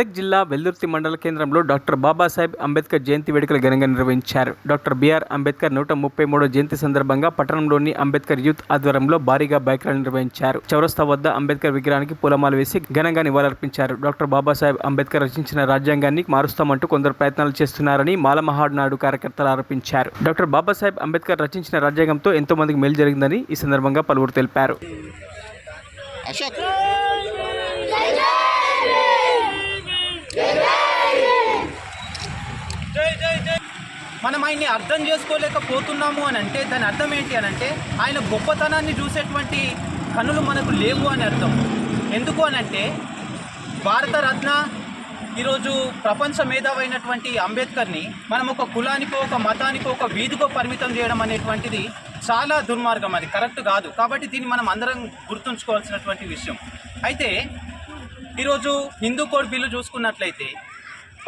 మెదక్ జిల్లా వెల్దుర్తి మండల కేంద్రంలో డాక్టర్ బాబాసాహెబ్ అంబేద్కర్ జయంతి వేడుకలు ఘనంగా నిర్వహించారు. డాక్టర్ బిఆర్ అంబేద్కర్ 133వ జయంతి సందర్భంగా పట్టణంలోని అంబేద్కర్ యూత్ ఆధ్వర్యంలో భారీగా బైక్ ర్యాలీ నిర్వహించారు. చౌరస్తా వద్ద అంబేద్కర్ విగ్రహానికి పూలమాల వేసి ఘనంగా నివాళులర్పించారు. డాక్టర్ బాబాసాహెబ్ అంబేద్కర్ రచించిన రాజ్యాంగాన్ని మారుస్తామంటూ కొందరు ప్రయత్నాలు చేస్తున్నారని మాలమహాడ్ నాడు కార్యకర్తలు ఆరోపించారు. డాక్టర్ బాబాసాహెబ్ అంబేద్కర్ రచించిన రాజ్యాంగంతో ఎంతో మందికి మేలు జరిగిందని ఈ సందర్భంగా పలువురు తెలిపారు. మనం ఆయన్ని అర్థం చేసుకోలేకపోతున్నాము అని అంటే దాని అర్థం ఏంటి అని అంటే ఆయన గొప్పతనాన్ని చూసేటువంటి కనులు మనకు లేవు అని అర్థం. ఎందుకు అని అంటే భారతరత్న ఈరోజు ప్రపంచ మేధావైనటువంటి అంబేద్కర్ని మనం ఒక కులానికో ఒక మతానికో ఒక వీధికో పరిమితం చేయడం అనేటువంటిది చాలా దుర్మార్గం, అది కరెక్ట్ కాదు. కాబట్టి దీన్ని మనం అందరం గుర్తుంచుకోవాల్సినటువంటి విషయం. అయితే ఈరోజు హిందూ కోడ్ బిల్లు చూసుకున్నట్లయితే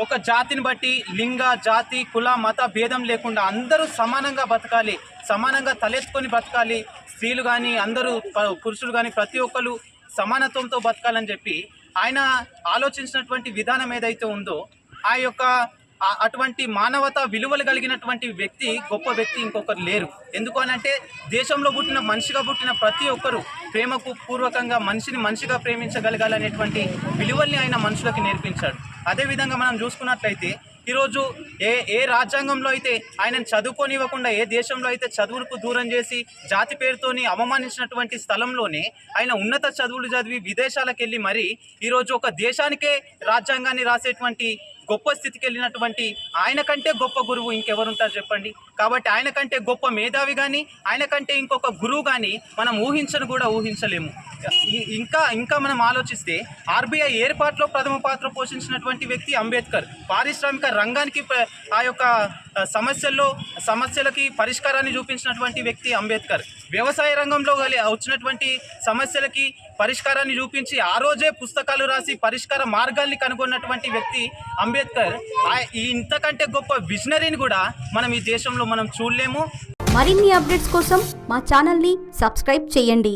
ఒక జాతిని బట్టి లింగ జాతి కుల మత భేదం లేకుండా అందరూ సమానంగా బతకాలి, సమానంగా తలెత్తుకొని బతకాలి, స్త్రీలు కానీ అందరూ పురుషులు కానీ ప్రతి ఒక్కరు సమానత్వంతో బతకాలని చెప్పి ఆయన ఆలోచించినటువంటి విధానం ఏదైతే ఉందో ఆ యొక్క అటువంటి మానవతా విలువలు కలిగినటువంటి వ్యక్తి గొప్ప వ్యక్తి ఇంకొకరు లేరు. ఎందుకు అని అంటే దేశంలో పుట్టిన మనిషిగా పుట్టిన ప్రతి ఒక్కరూ ప్రేమకు పూర్వకంగా మనిషిని మనిషిగా ప్రేమించగలగాలనేటువంటి విలువల్ని ఆయన మనుషులకి నేర్పించాడు. అదేవిధంగా మనం చూసుకున్నట్లయితే ఈరోజు ఏ రాజ్యాంగంలో అయితే ఆయనను చదువుకోనివ్వకుండా, ఏ దేశంలో అయితే చదువులకు దూరం చేసి జాతి పేరుతోని అవమానించినటువంటి స్థలంలోనే ఆయన ఉన్నత చదువులు చదివి విదేశాలకు వెళ్ళి మరి ఈరోజు ఒక దేశానికే రాజ్యాంగాన్ని రాసేటువంటి గొప్ప స్థితికి వెళ్ళినటువంటి ఆయన కంటే గొప్ప గురువు ఇంకెవరుంటారు చెప్పండి. కాబట్టి ఆయన కంటే గొప్ప మేధావి కానీ ఆయన కంటే ఇంకొక గురువు కానీ మనం ఊహించలేము. ఇంకా మనం ఆలోచిస్తే ఆర్బీఐ ఏర్పాటులో ప్రథమ పాత్ర పోషించినటువంటి వ్యక్తి అంబేద్కర్. పారిశ్రామిక రంగానికి ఆ యొక్క సమస్యలకి పరిష్కారాన్ని చూపించినటువంటి వ్యక్తి అంబేద్కర్. వ్యవసాయ రంగంలో వచ్చినటువంటి సమస్యలకి పరిష్కారాన్ని చూపించి ఆ రోజే పుస్తకాలు రాసి పరిష్కార మార్గాల్ని కనుగొన్నటువంటి వ్యక్తి అంబేద్కర్. ఇంతకంటే గొప్ప విజనరీని కూడా మనం ఈ దేశంలో మనం చూడలేము. మరిన్ని అప్డేట్స్ కోసం మా ఛానల్ని సబ్స్క్రైబ్ చేయండి.